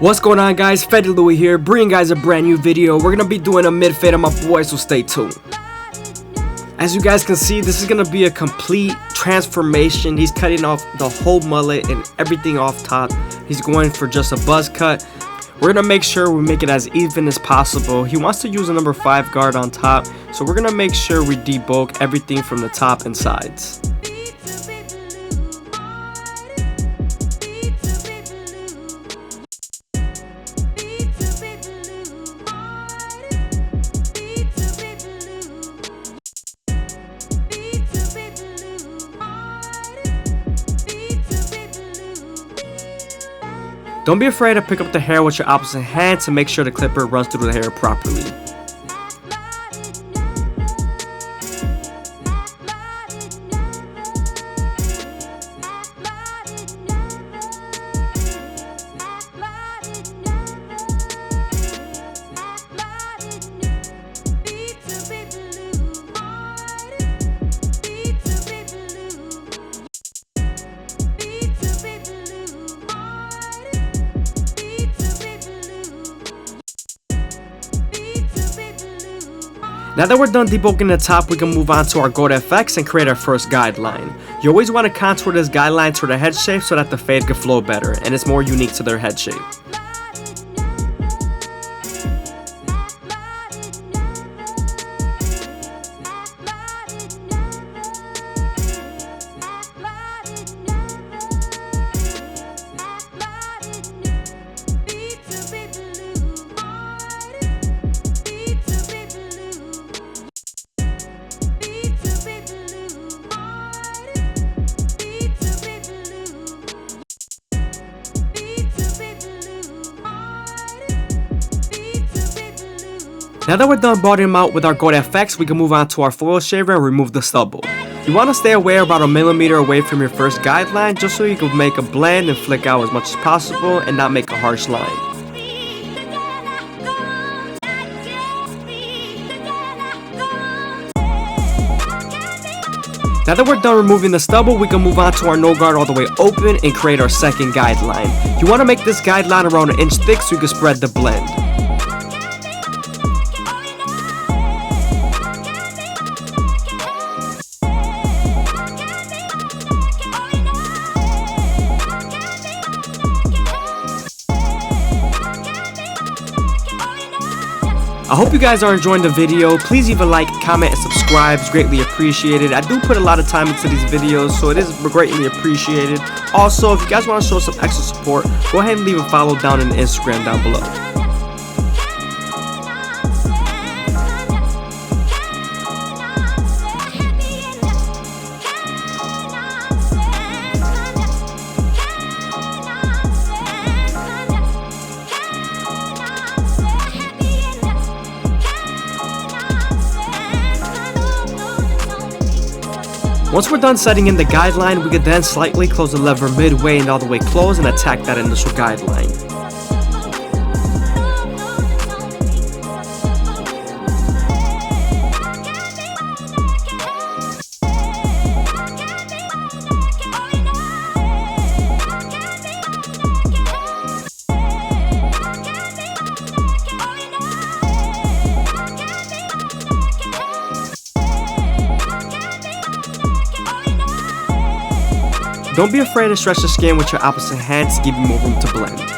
What's going on, guys? FadeitLuie here, bringing guys a brand new video. We're gonna be doing a mid fade on my boy, so stay tuned. As you guys can see, this is gonna be a complete transformation. He's cutting off the whole mullet and everything off top. He's going for just a buzz cut. We're gonna make sure we make it as even as possible. He wants to use a number 5 guard on top, so we're gonna make sure we debulk everything from the top and sides. Don't be afraid to pick up the hair with your opposite hand to make sure the clipper runs through the hair properly. Now that we're done debulking the top, we can move on to our gold FX and create our first guideline. You always want to contour this guideline to the head shape so that the fade can flow better and it's more unique to their head shape. Now that we're done balding him out with our gold FX, we can move on to our foil shaver and remove the stubble. You want to stay away about a millimeter away from your first guideline just so you can make a blend and flick out as much as possible and not make a harsh line. Now that we're done removing the stubble, we can move on to our no guard all the way open and create our second guideline. You want to make this guideline around 1 inch thick so you can spread the blend. I hope you guys are enjoying the video. Please leave a like, comment, and subscribe. It's greatly appreciated. I do put a lot of time into these videos, so it is greatly appreciated. Also, if you guys want to show some extra support, go ahead and leave a follow down in the Instagram down below. Once we're done setting in the guideline, we can then slightly close the lever midway and all the way close and attack that initial guideline. Don't be afraid to stretch the skin with your opposite hand to give you more room to blend.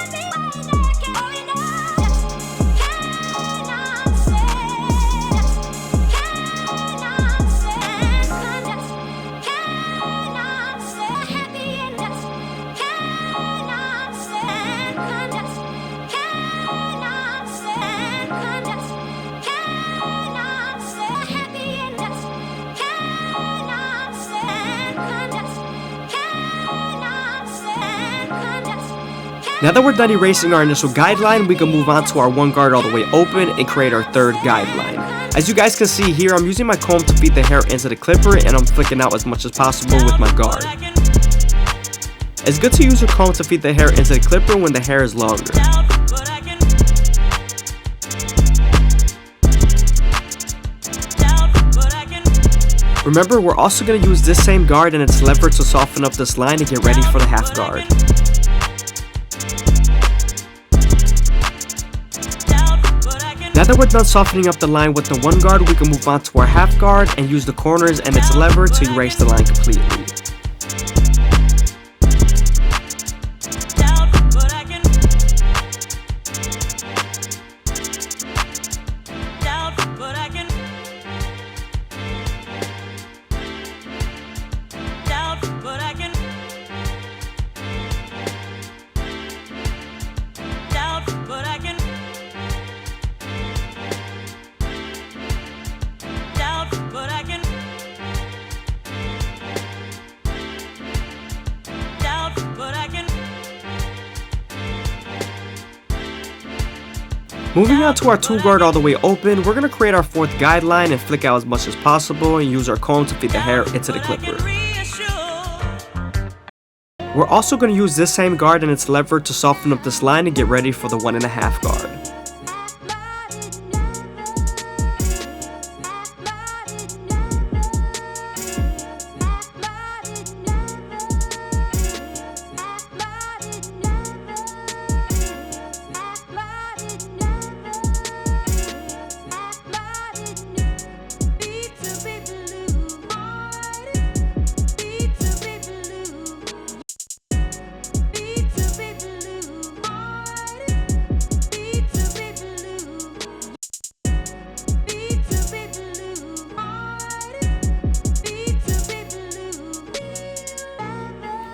Now that we're done erasing our initial guideline, we can move on to our 1 guard all the way open and create our third guideline. As you guys can see here, I'm using my comb to feed the hair into the clipper and I'm flicking out as much as possible with my guard. It's good to use your comb to feed the hair into the clipper when the hair is longer. Remember, we're also going to use this same guard and its lever to soften up this line and get ready for the half guard. Now that we're done softening up the line with the one guard, we can move on to our half guard and use the corners and its lever to erase the line completely. Moving on to our 2 guard all the way open, we're going to create our 4th guideline and flick out as much as possible and use our comb to feed the hair into the clipper. We're also going to use this same guard and its lever to soften up this line and get ready for the 1.5 guard.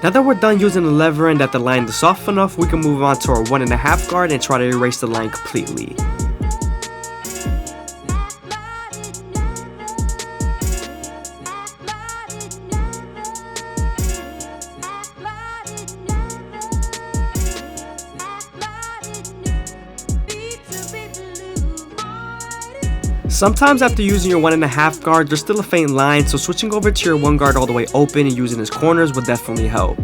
Now that we're done using the lever and that the line is soft enough, we can move on to our 1.5 guard and try to erase the line completely. Sometimes after using your 1.5 guard, there's still a faint line, so switching over to your 1 guard all the way open and using its corners would definitely help.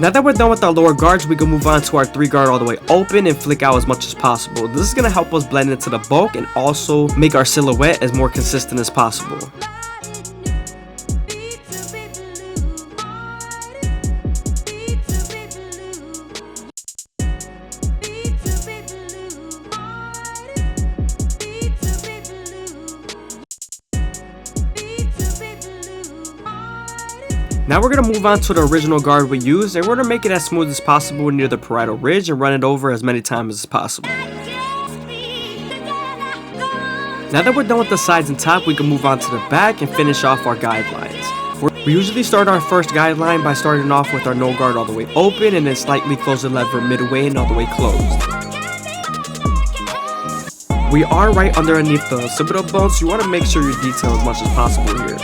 Now that we're done with our lower guards, we can move on to our 3 guard all the way open and flick out as much as possible. This is going to help us blend into the bulk and also make our silhouette as more consistent as possible. Now we're going to move on to the original guard we used, and we're going to make it as smooth as possible near the parietal ridge and run it over as many times as possible. Now that we're done with the sides and top, we can move on to the back and finish off our guidelines. We usually start our first guideline by starting off with our no guard all the way open and then slightly close the lever midway and all the way closed. We are right underneath the occipital bone, so you want to make sure you detail as much as possible here.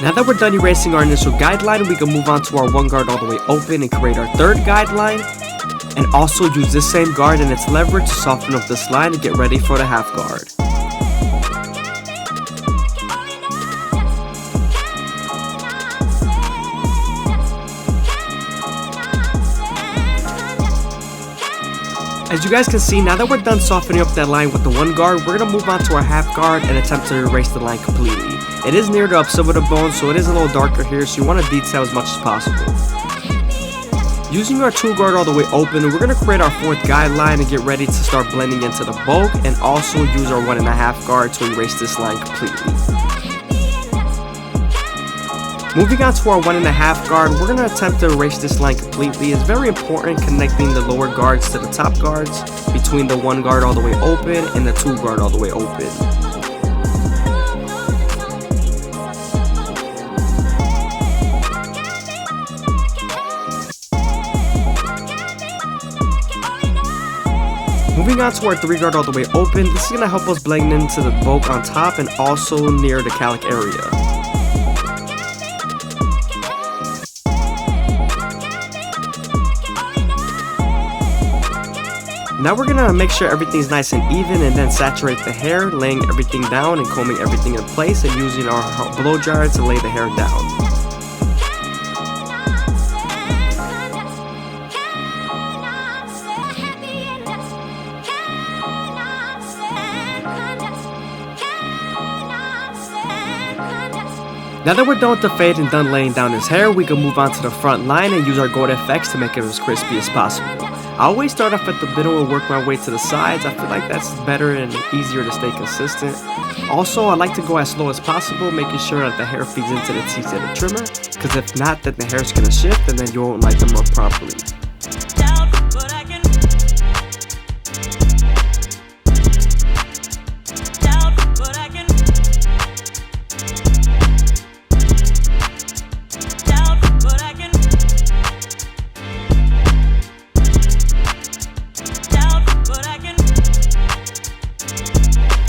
Now that we're done erasing our initial guideline, we can move on to our 1 guard all the way open and create our 3rd guideline, and also use this same guard and its lever to soften up this line and get ready for the half guard. As you guys can see, now that we're done softening up that line with the 1 guard, we're going to move on to our half guard and attempt to erase the line completely. It is near the occipital bone, so it is a little darker here, so you want to detail as much as possible. Using our 2 guard all the way open, we're going to create our 4th guideline and get ready to start blending into the bulk, and also use our 1.5 guard to erase this line completely. Moving on to our 1.5 guard, we're going to attempt to erase this line completely. It's very important connecting the lower guards to the top guards between the 1 guard all the way open and the 2 guard all the way open. Moving on to our 3 guard all the way open, this is going to help us blend into the bulk on top and also near the calic area. Now we're going to make sure everything's nice and even and then saturate the hair, laying everything down and combing everything in place and using our blow dryer to lay the hair down. Now that we're done with the fade and done laying down his hair, we can move on to the front line and use our gold FX to make it as crispy as possible. I always start off at the middle and work my way to the sides. I feel like that's better and easier to stay consistent. Also, I like to go as slow as possible, making sure that the hair feeds into the teeth of the trimmer, because if not, then the hair's going to shift and then you won't light them up properly.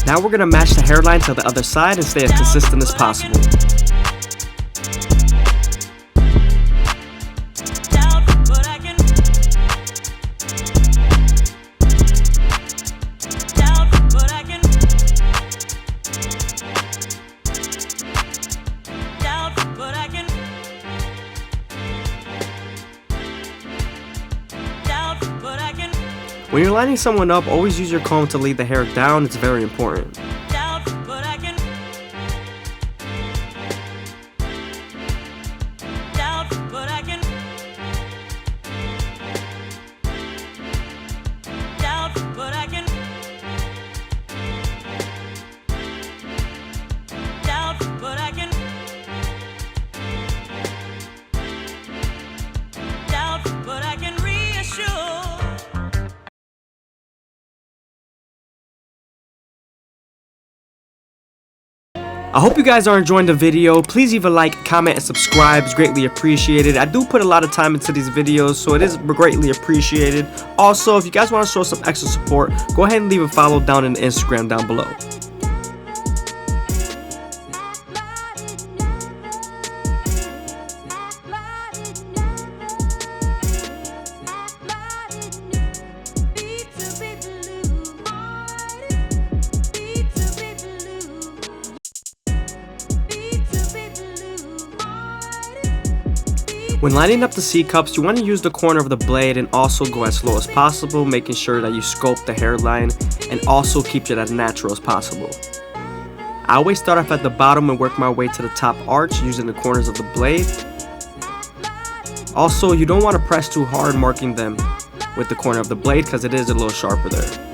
Now we're going to match the hairline to the other side and stay as consistent as possible. When you're lining someone up, always use your comb to lead the hair down. It's very important. I hope you guys are enjoying the video. Please leave a like, comment, and subscribe. It's greatly appreciated. I do put a lot of time into these videos, so it is greatly appreciated. Also, if you guys want to show some extra support, go ahead and leave a follow down in the Instagram down below. When lining up the C-cups, you want to use the corner of the blade and also go as slow as possible, making sure that you sculpt the hairline and also keep it as natural as possible. I always start off at the bottom and work my way to the top arch using the corners of the blade. Also, you don't want to press too hard marking them with the corner of the blade because it is a little sharper there.